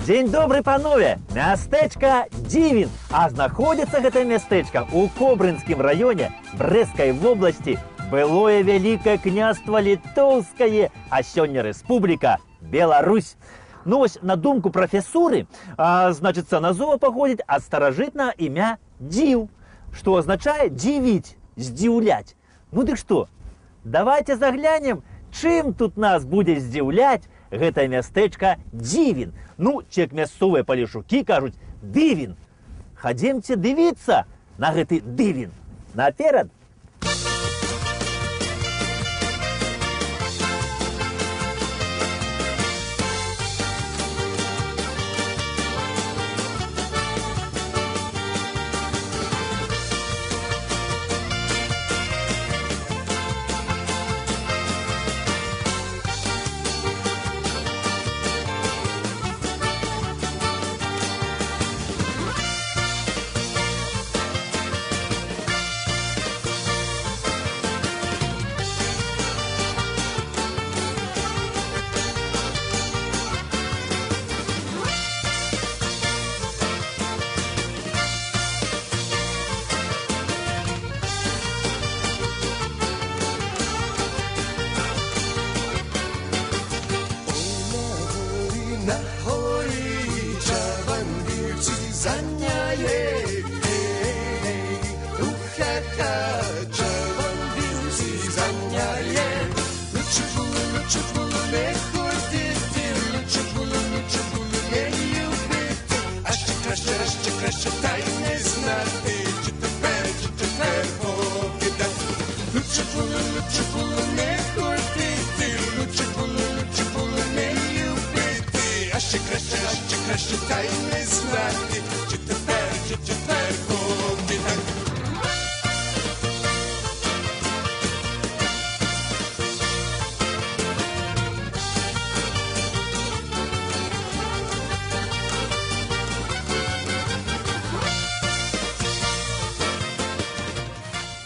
Дзень добры, панове! Мястэчка Дзівін. А знаходзіцца гэта мястэчка ў Кобрынскім раёне Брэсцкай вобласці, былое Вялікае княства Літоўскае, а сёння Рэспубліка Беларусь. Ну вось, на думку прафесуры, значыцца, назова паходзіць ад старажытнага імя Дзіў, што азначае дзівіць, здзіўляць. Ну дык што, давайте заглянем, чым тут нас будзе здзіўляць гэта мястэчка Дзівін. Ну, як мясцовыя палешукі кажуць, дывін. Хадземце дывіцца на гэты дывін. Наперад!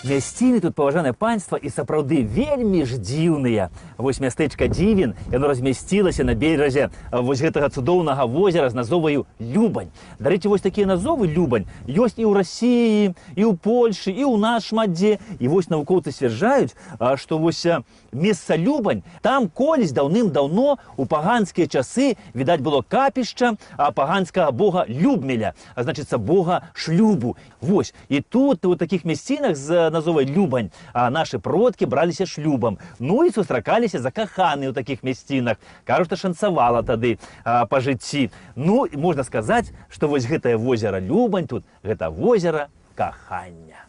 Мясціны тут, паважанае панства, і сапраўды вельмі ж дзіўныя. Вось мястэчка Дзівін, яно размясцілася на беразе вось гэтага цудоўнага возера з назоваю Любань. Дарэчы, вось такія назовы Любань ёсць і ў Расіі, і ў Польшы, і ў нас шмат дзе. І вось навукоўцы сцвярджаюць, што вось месца Любань, там колісь даўным-даўно у паганскія часы, відаць, было капішча паганскага бога Любмеля, а значыцца бога шлюбу. Вось, і тут, у такіх мясцінах з назовай Любань, нашы продкі браліся шлюбам. Ну і сустракаліся закаханыя ў такіх мясцінах. Кажуць, што шанцавала тады па жыцці. Ну, можна сказаць, што вось гэтае возера Любань тут, гэта возера кахання.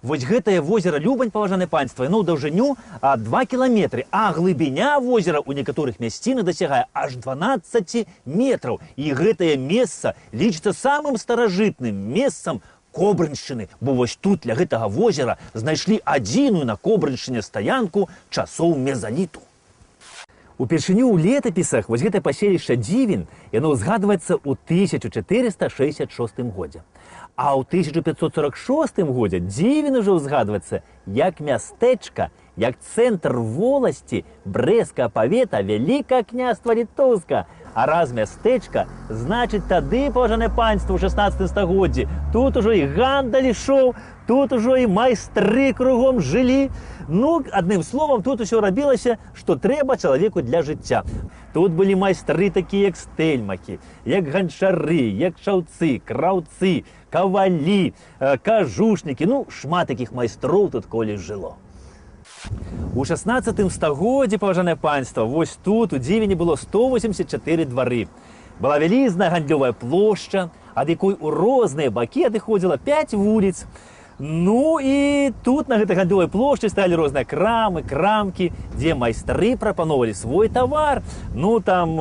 Вось гэтае возера Любань, паважанае панства, яно ў даўжыню 2 кіламетры, а глыбіня возера ў некаторых мясцінах дасягае аж 12 метраў. І гэтае месца лічыцца самым старажытным месцам Кобрыншчыны, бо вось тут для гэтага возера знайшлі адзіную на Кобрыншчыне стаянку часоў мезаліту. Упершыню ў летапісах вось гэтае паселішча Дзівін, яно ўзгадваецца ў 1466 годзе. А ў 1546 годзе Дзівін ужо ўзгадваецца як мястэчка, як цэнтр воласці Брэсцкага павета Вялікае княства Літоўска. А раз мястэчка, значыць, тады, паважанае панства, ў 16 стагоддзі тут ужо і гандаль ішоў, тут ужо і майстры кругом жылі. Ну, адным словам, тут усё рабілася, што трэба чалавеку для жыцця. Тут былі майстры такія, як стэльмакі, як ганчары, як шаўцы, краўцы, кавалі, кажушнікі. Ну, шмат такіх майстроў тут колись жыло. У 16 стагоддзі, паважанае панства, вось тут у Дзівені было 184 двары. Была вялізная гандлёвая плошча, ад якой у розныя бакі адыходзіла 5 вуліц. Ну і тут на гэтай гандлёвай плошчы сталі розныя крамы, крамкі, дзе майстры прапановалі свой тавар. Ну там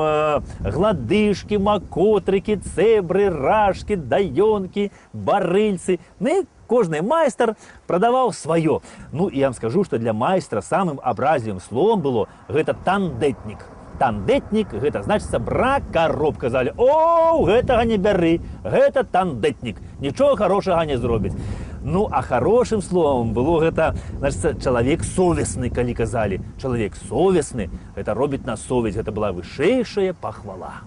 гладышкі, макотрыкі, цэбры, рашкі, даёнкі, барыльцы. Ну і кожны майстар прадаваў сваё. Ну і я вам скажу, што для майстра самым абразлівым словам было гэта тандэтнік. Тандэтнік, гэта значыцца брак-кароб. Казалі, о, гэтага не бяры, гэта тандэтнік, нічога хорошага не зробіць. Ну, а хорошым словом было гэта, значыцца, чалавек совесны, калі казалі. Чалавек совесны, гэта робіць на совесть, гэта была вышэйшая пахвала.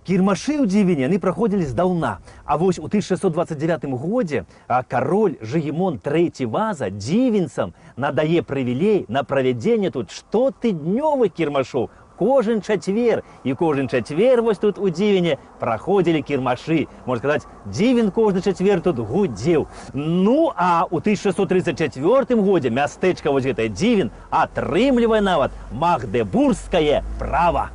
Кірмашы ў Дзівіне, яны праходзілі здаўна. А вось у 1629 годзе кароль Жыгімон III Ваза дзівінцам надае прывілей на правядзенне тут штотыднёвых кірмашоў. Кожен чацвер, і кожен чацвер вось тут у Дзівіне праходзілі кірмашы. Можна сказаць, Дзівін кожны чацвер тут гудзеў. Ну, а ў 1634 годзе мястэчка вось гэтае Дзівін атрымлівае нават магдэбургскае права.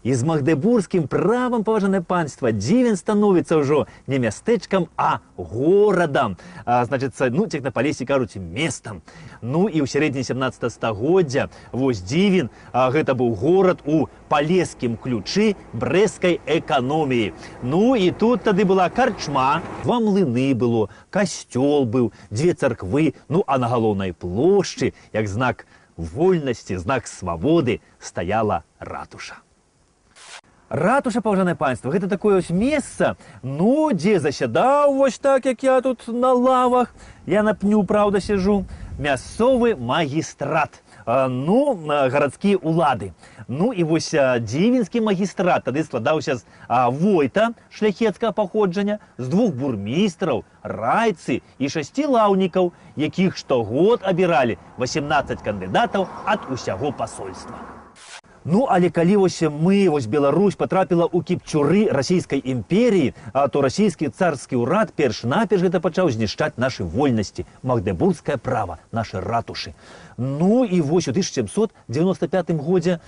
І з магдебургскім правам, паважанае панства, Дзівін становіцца ўжо не мястэчкам, а горадам. Значыцца, ну, як на Палесе кажуць, местам. Ну, і ў сярэдзіне 17 стагоддзя вось Дзівін, гэта быў горад у палескім ключы брэсцкай эканоміі. Ну, і тут тады была карчма, 2 млыны было, касцёл быў, 2 царквы, ну, а на галоўнай плошчы, як знак вольнасці, знак свабоды, стаяла ратуша. Ратуша, паважанае панства, гэта такое ось месца, ну, дзе засядаў вось так, як я тут на лавах, я на пню, правда, сижу, мясцовы магістрат, ну, гарадскія улады. Ну, і вось дзівінскі магістрат тады складаўся з войта шляхецкага паходжання, з 2 бурмістраў, райцы і 6 лаўнікаў, якіх штогод абіралі 18 кандыдатаў ад усяго пасольства. Ну, але калі вось Беларусь потрапіла ў кіпчуры расійскай імперіі, то расійскі царскі ўрад перш-наперш гэта пачаў знішчаць нашы вольнасці, магдебургскае права, нашы ратушы. Ну, і вось у 1795 годзе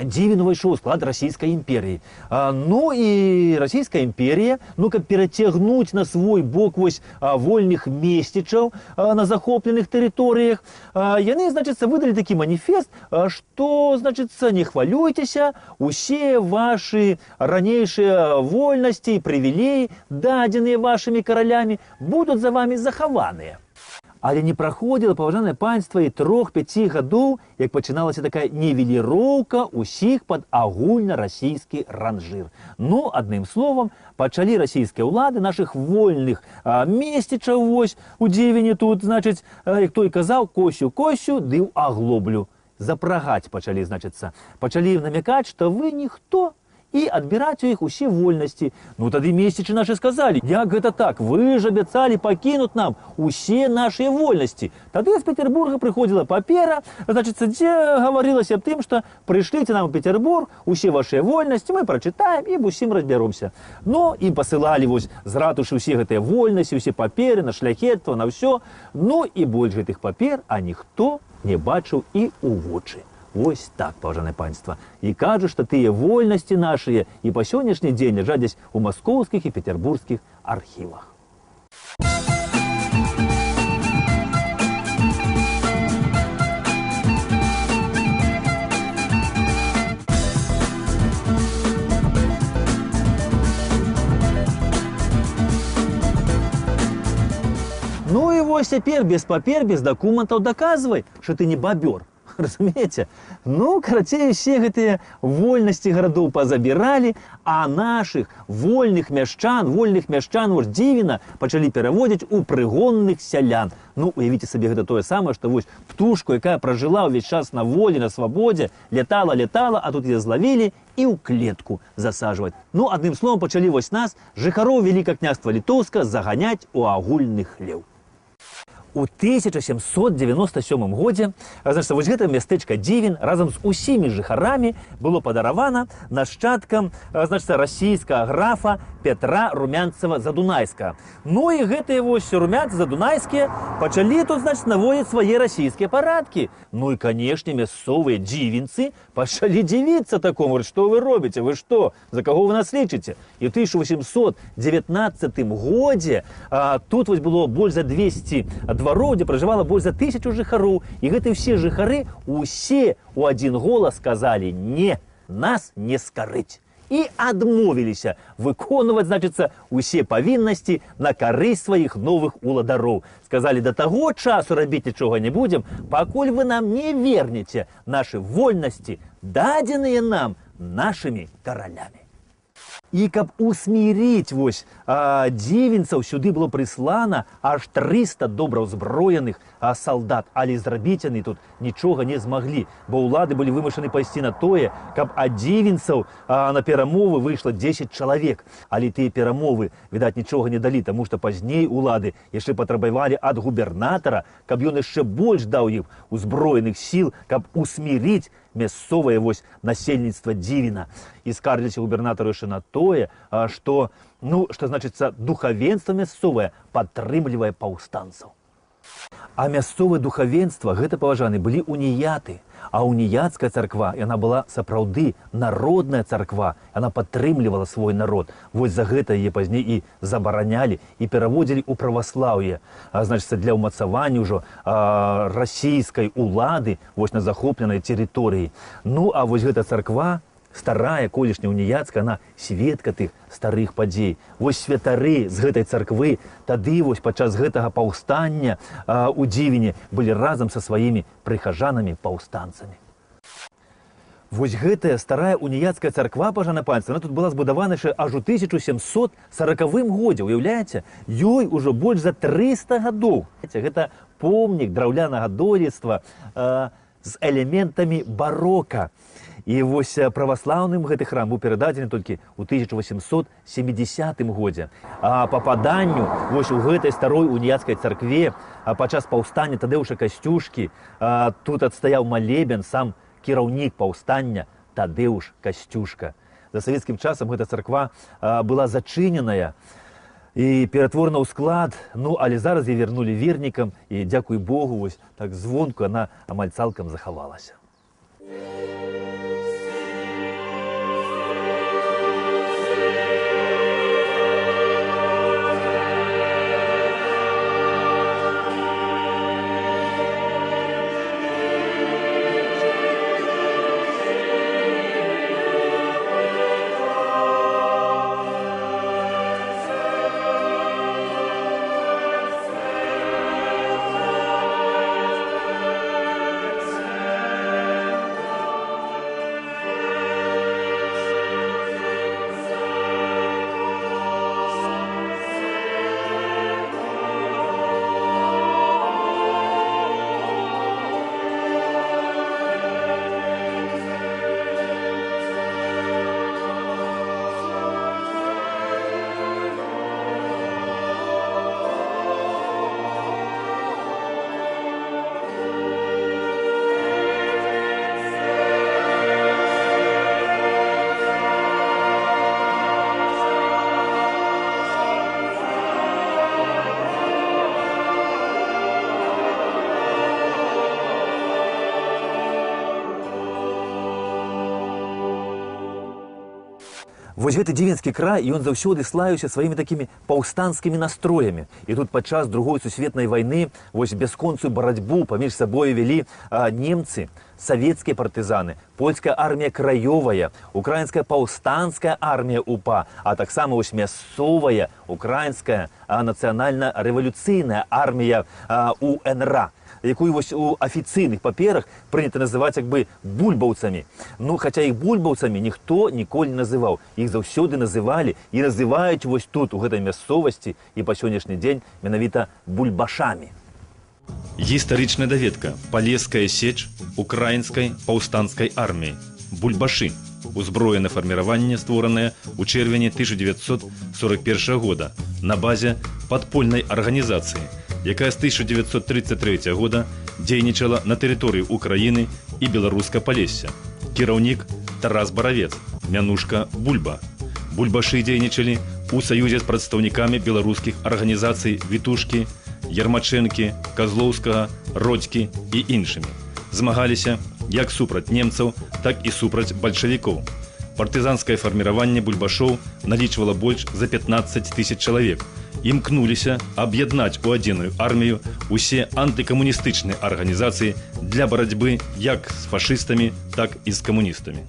Дзівін увайшоў у склад расійскай імперіі. Ну і расійская імперія, ну каб перацягнуць на свой бок вось вольных месцічаў на захопленых тэрыторыях, яны, значыцца, выдалі такі маніфест, што, значыцца, не хвалюйцеся, усе вашы ранейшыя вольнасці і прывілеі, дадзеныя вашымі каралямі, будуць за вамі захаваныя. Але не праходзіла, паважанае панства, і 3-5 гадоў, як пачыналася такая нівеліроўка ўсіх пад агульнарасійскі ранжыр. Ну, адным словам, пачалі расійскія ўлады нашых вольных месцічаў вось у Дзівіне тут, значыць, як той казаў, косю-косю, ды ў аглоблю. Запрагаць пачалі, значыцца. Пачалі намякаць, што вы ніхто, і адбіраць у іх усе вольнасці. Ну, тады месцічы нашы сказалі, як гэта так, вы ж абяцалі пакінуць нам усе нашыя вольнасці. Тады з Петербурга прыходзіла папера, значыцца, дзе гаварылася аб тым, што прышліце нам у Петербург усе вашыя вольнасці, мы прачытаем і усім разбяромся. Ну, ім пасылалі вось з ратушы ўсе гэтыя вольнасці, усе паперы на шляхецтва, на ўсё. Ну, і больш гэтых папер, а ніхто не бачыў і ў вочы. Вось так, паважанае панства. І кажу, што тыя вольнасці нашыя і па сённяшні дзень ляжаць дзесь у маскоўскіх і петербургскіх архівах. Ну і вось цяпер без папер, без дакументаў даказвай, што ты не бабёр. Разумееце? Ну, карацей, усе гэтыя вольнасці гарадоў пазабіралі, а нашых вольных мяшчан вось Дзівіна пачалі пераводзіць у прыгонных сялян. Ну, уявіце сабе, гэта тое самае, што вось птушку, якая пражыла ўвесь час на волі, на свабодзе, лятала, а тут яе злавілі і ў клетку засаджваць. Ну, адным словам, пачалі вось нас, жыхароў Вялікага княства Літоўска, заганяць у агульны хлеў. У 1797 годзе, значит, вось гэта мястэчка Дзівін разам з усімі жыхарамі было падаравана нашчадкам, значит, расійскага графа Петра Румянцева-Задунайскага. Ну і гэтыя вось румянцы-задунайскія пачалі тут, значит, наводзіць свае расійскія парадкі. Ну і, канешне, мясцовыя дзівінцы пачалі дзівіцца такому, што вы робіце, вы што, за каго вы нас лічыце? І ў 1819 годзе тут вось было больш за 200 двароў, дзе пражывала больш за 1000 жыхароў, і гэтыя ўсе жыхары усе ў адзін голас сказалі: не, нас не скарыць. І адмовіліся выконваць, значыцца, усе павіннасці на карысць сваіх новых уладароў. Сказалі: да таго часу рабіць нічога не будзем, пакуль вы нам не вернеце нашы вольнасці, дадзеныя нам нашымі каралямі. І каб усмірыць вось дзівінцаў, сюды было прыслана аж 300 добра ўзброеных салдат, але зрабіць яны тут нічога не змаглі, бо ўлады былі вымушаны пайсці на тое, каб ад дзівінцаў на перамовы выйшла 10 чалавек. Але тыя перамовы, відаць, нічога не далі, таму што пазней улады яшчэ патрабавалі ад губернатара, каб ён яшчэ больш даў ім узброеных сіл, каб усмірыць мясцовае вось насельніцтва Дзівіна. І скардзіліся губернатару яшчэ на тое, што, значыцца, духавенства мясцовае падтрымлівае паўстанцаў. А мясцовае духавенства, гэта, паважаны, былі уніяты. А уніяцкая царква, яна была сапраўды народная царква, яна падтрымлівала свой народ. Вось за гэта яе пазней і забаранялі, і пераводзілі ў праваслаўе. Значыцца, для ўмацавання ўжо расійскай улады вось на захопленай тэрыторыі. Ну, а вось гэта царква, старая, колішняя уніяцкая, она сведка тых старых падзей. Вось святары з гэтай царквы тады вось падчас гэтага паўстання у Дзівіне былі разам са сваімі прыхажанамі-паўстанцамі. Вось гэтая старая уніяцкая царква, пажаны панцы, она тут была збудавана яшчэ аж у 1740 годзе, уяўляеце? Ёй ужо больш за 300 гадоў. Гэта помнік драўлянага дойлідства з элементамі барока. І вось праваслаўным гэты храм быў перададзены толькі ў 1870 годзе. А па паданню вось у гэтай старой уніяцкай царкве падчас паўстання Тадзеуша Касцюшкі тут адстаяў малебен сам кіраўнік паўстання Тадзеуш Касцюшка. За савецкім часам гэта царква была зачыненая і ператворана ў склад, але зараз яе вярнулі вернікам, і, дзякуй Богу, вось так звонку яна амаль цалкам захавалася. Вось гэты дзівінскі край, ён заўсёды славіўся сваімі такімі паўстанцкімі настроямі. І тут падчас Другой сусветнай вайны вось бясконцую барацьбу паміж сабою вялі немцы, савецкія партызаны, польская армія краёвая, украінская паўстанцкая армія УПА, а таксама вось мясцовая украінская нацыянальна-рэвалюцыйная армія УНРА, якую вось у афіцыйных паперах прынята называць як бы бульбаўцамі. Хаця іх бульбаўцамі ніхто ніколі не называў. Іх заўсёды называлі і называюць вось тут, у гэтай мясцовасці, і па сённяшні дзень менавіта бульбашамі. Гістарычная даведка. Палеская сеч украінскай паўстанцкай арміі. Бульбашы. Узброенае фарміраванне, створанае ў чэрвені 1941 года на базе падпольнай арганізацыі якая з 1933 года дзейнічала на тэрыторыі Украіны і Беларуска-Палесся. Кіраўнік Тарас Баравец, мянушка Бульба. Бульбашы дзейнічалі у саюзе з прадстаўнікамі беларускіх арганізацый Вітушкі, Ярмачэнкі, Казлоўскага, Родзькі і іншымі. Змагаліся як супраць немцаў, так і супраць бальшавікоў. Партызанскае фарміраванне бульбашоў налічвала больш за 15 000 чалавек. Імкнуліся аб'яднаць у адзіную армію усе антыкамуністычныя арганізацыі для барацьбы як з фашыстамі, так і з камуністамі.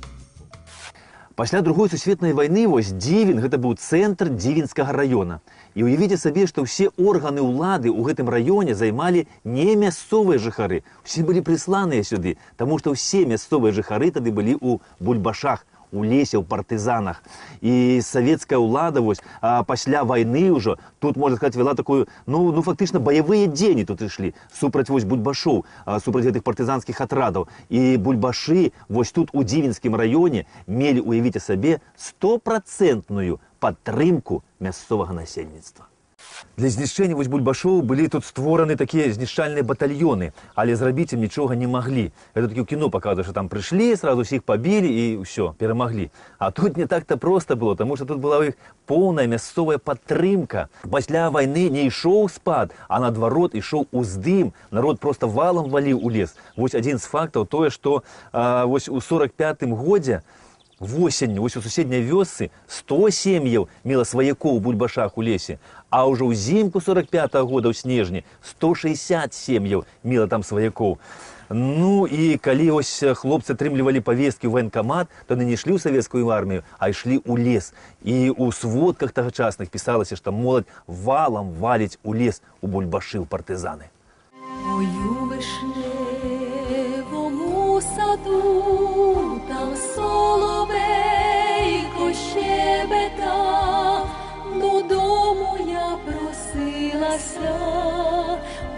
Пасля другой сусветнай вайны вось Дзівін гэта быў цэнтр Дзівінскага раёна. І уявіце сабе, што ўсе органы ўлады ў гэтым раёне займалі не мясцовыя жыхары. Усе былі прысланыя сюды, таму што ўсе мясцовыя жыхары тады былі ў бульбашах, у лесе, у партызанах. І савецкая ўлада вось пасля вайны ўжо тут, можна сказаць, вела такую, ну фактычна баявыя дзеянні тут ішлі супраць вось бульбашоў, супраць гэтых партызанскіх атрадаў. І бульбашы вось тут у Дзівінскім раёне мелі, уявіце сабе, 100% падтрымку мясцовага насельніцтва. Для знішчэння вось бульбашоў былі тут створаны такія знішчальныя батальёны, але зрабіць ім нічога не маглі. Это такі ў кіно паказвае, што там прыйшлі, сразу ўсіх пабілі і ўсё, перамаглі. А тут не так-то проста было, таму што тут была ў іх поўная мясцовая падтрымка. Пасля вайны не ішоў спад, а наадварот ішоў уздым. Народ проста валам валіў у лес. Вось адзін з фактаў тое, што вось у 45-м годзе восенню, вось у суседняй вёсцы 100 сем'яў мела сваякоў у бульбашах у лесе, а ўжо ўзімку 45-го года ў снежні 160 сем'яў мела там сваякоў. Ну і калі вось хлопцы атрымлівалі павесткі ў ваенкамат, то яны не ішлі ў савецкую армію, а ішлі ў лес. І ў сводках тагачасных пісалася, што моладзь валам валіць у лес у бульбашы, ў партызаны. Ою вишневому саду, там соловейко щебета, додому я просилася,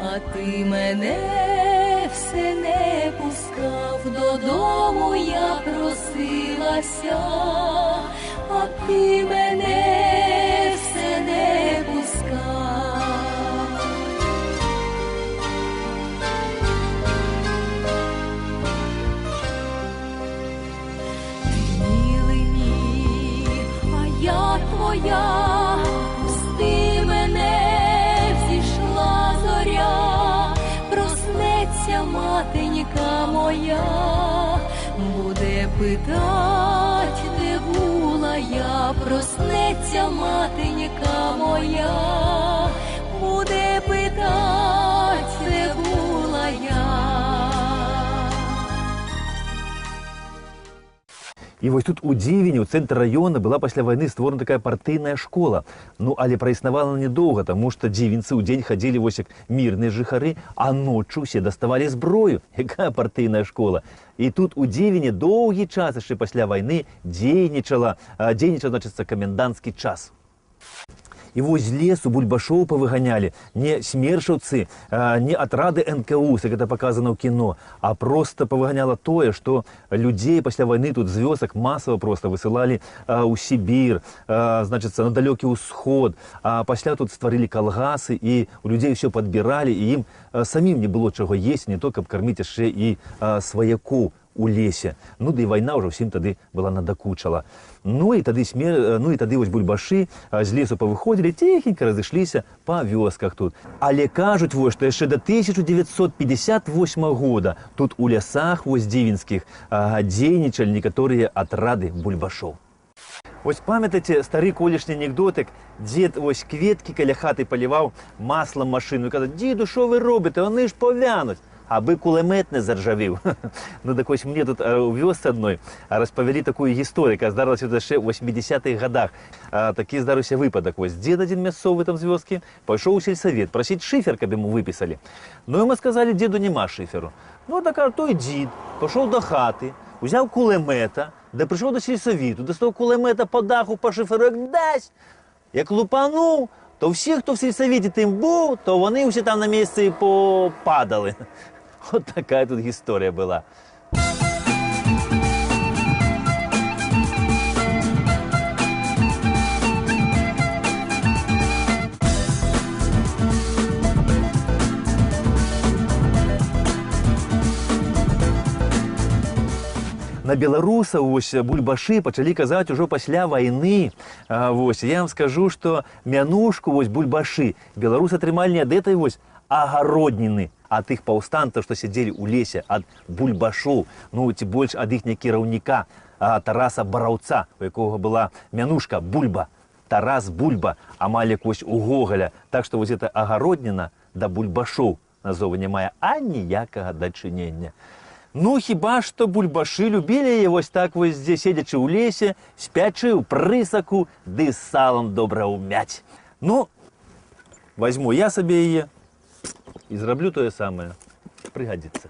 а ти мене все не пускав, додому я просилася, а ти мене все не пускав. Твоя, пусти мене, взійшла зоря, проснеться матенька моя, буде питать, де була я, проснеться матенька моя, буде питать, де була я. І вось тут у Дзівені, у цэнтры раёна, была пасля вайны створана такая партыйная школа. Ну, але праіснавала недоўга, таму што дзівенцы ў дзень хадзілі вось як мірныя жыхары, а ноччу ўсе даставалі зброю. Якая партыйная школа? І тут у Дзівені доўгі час, яшчэ пасля вайны, дзейнічаў, значыцца, каменданцкі час. І вось з лесу бульбашоў павыганялі не смершаўцы, не атрады НКУ, як гэта паказана ў кіно, а проста павыганяла тое, што людзей пасля вайны тут з вёсак масава проста высылалі ў Сібір, значыцца, на далёкі ўсход, а пасля тут стварылі калгасы, і у людзей ўсё падбіралі, і ім самім не было чаго есці, не то, каб карміць яшчэ і сваякоў у лесе. Ну, да і вайна ўжо ўсім тады была надакучала. Ну і тады вось бульбашы з лесу павыходзілі, ціхенька разышліся па вёсках тут. Але кажуць вось, што яшчэ да 1958 года тут у лясах вось дзівінскіх дзейнічалі некаторыя атрады бульбашоў. Вось памятаеце стары колішні анекдотик, дзед вось кветкі каля хаты паліваў маслам машыну і казаў: «Дзеду, што вы робите? Вони ж повянуть». Аби кулемет не заржавів. Ну так ось мені тут у вёсцы одной распавялі такую гісторыю, яка здарылася яшчэ ў 80-х годах. Такі здарыўся выпадак. Вось дзед адзін мясцовы там з вёскі пайшоў у сельсавет прасіць шыфер, каб яму выпісалі. Ну яму сказалі: «Дзеду няма шыферу». Ну так той дзід пашоў до хаты, узяў кулемета, да прыйшоў до сельсавету, дастаў кулемета по даху, по шыферу, як дась, як лупануў, то всі, хто в сельсаветі тим був, то вони всі там на місці попадали. От така тут історія була. На беларусаў вось бульбашы пачалі казаць ужо пасля вайны. Вось я вам скажу, што мянушку вось бульбашы беларусы атрымалі не ад этой вось агародніны, ад тых паўстанцаў, што сядзелі ў лесе, ад бульбашоў, ну ці больш ад іхня кіраўніка Тараса Бараўца, у якога была мянушка Бульба. Тарас Бульба, амаль як вось у Гогаля. Так што вось гэта агародніна да бульбашоў назова не мае аніякага дачынення. Ну, хіба што бульбашы любілі яе вось так вось, дзе седзячы ў лесе, спячы ў прысаку, ды з салам добра ўмяць. Ну, возьму я сабе яе і зраблю тое самае. Прыгадзіцца.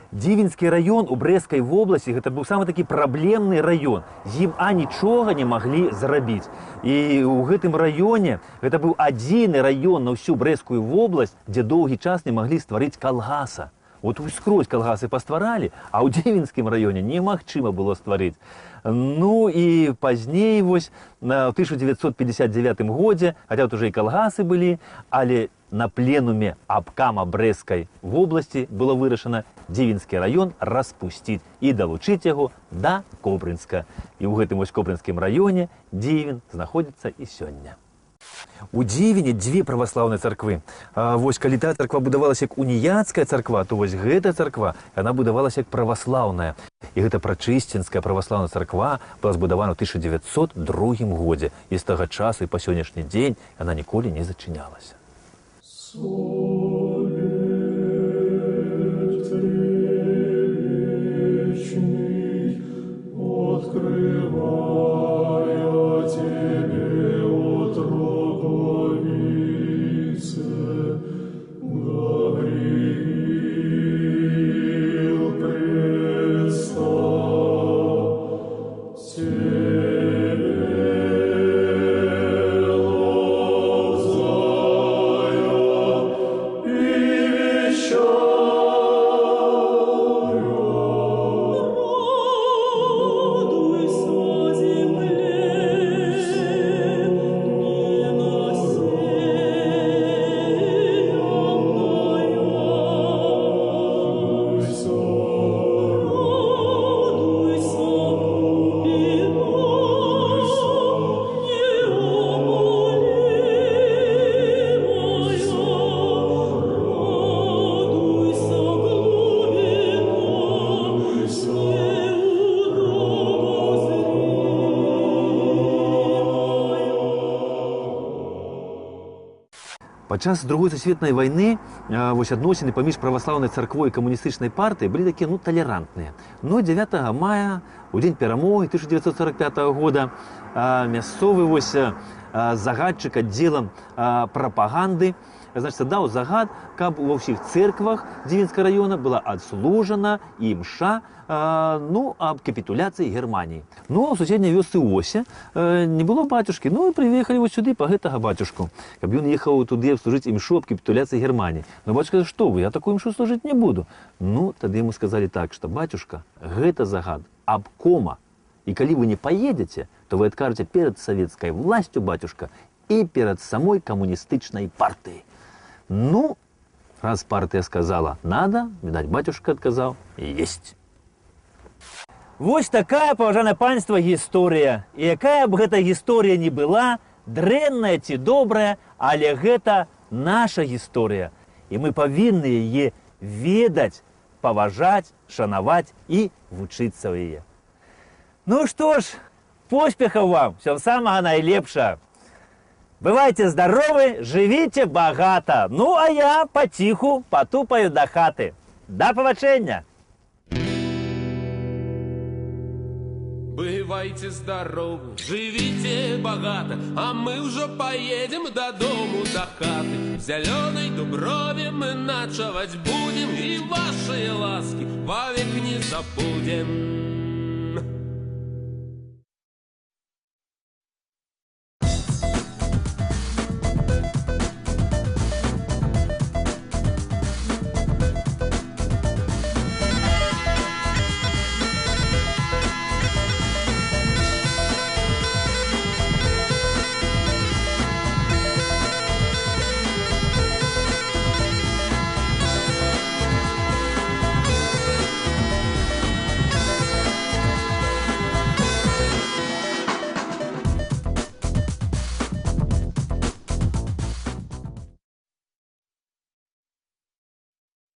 Дзівінскі раён у Брэсцкай вобласці гэта быў самы такі праблемны раён. З ім нічога не маглі зрабіць. І ў гэтым раёне гэта быў адзіны раён на ўсю Брэсцкую вобласць, дзе доўгі час не маглі стварыць калгаса. Вот ускрозь калгасы пастваралі, а ў Дзівінскім раёне немагчыма было стварыць. Ну і пазней вось на 1959 годзе, хаця тут уже і калгасы былі, але на пленуме абкама Брэсцкай вобласці было вырашана Дзівінскі раён распусціць і далучыць яго да Кобрынска. І ў гэтым вось Кобрынскім раёне Дзівін знаходзіцца і сёння. У Дзівіне дзве праваслаўныя царквы. Вось калі та царква будавалася як уніяцкая царква, то вось гэта царква, яна будавалася як праваслаўная. І гэта Прачысцінская праваслаўная царква была збудавана ў 1902 годзе. І з таго часу і па сённяшні дзень яна ніколі не зачынялася. Падчас Другой сусветнай вайны вось адносіны паміж праваслаўнай царквой і камуністычнай партыяй былі такія талерантныя. Но 9 мая, у дзень перамогі 1945 года, мясцовы вось загадчык аддзелам прапаганды даў загад, каб ва ўсіх цэрквах Дзівінскага раёна была адслужана імша аб капітуляцыі Германіі. Ну, а ў суседняй вёсцы Осе не было бацюшкі, ну і прыехалі вось сюды па гэтага бацюшку, каб ён ехаў туды служыць імшу аб капітуляцыі Германіі. Но бацюшка сказаў, што вы, я такую імшу служыць не буду. Ну, тады яму сказалі так, што бацюшка, гэта загад абкома. І калі вы не паедзеце, то вы адкажаце перад савецкай власцю, бацюшка, і перад самой камуністычнай партыяй. Ну, раз партия сказала «надо», видать, батюшка отказал «есть». Вось такая, паважанае панство, гісторыя. І якая б гэта гісторыя не была, дрэнная ці добрая, але гэта наша гісторыя. І мы павінны яе ведаць, паважаць, шанаваць і вучыцца ў яе. Ну што ж, поспехаў вам, всего самого найлепшага. Бывайте здоровы, живите богато. Ну, а я потиху потупаю до хаты. До побачення! Бывайте здоровы, живите богато, а мы уже поедем до дому, до хаты. В зеленой дуброве мы ночевать будем, и ваши ласки вовек не забудем.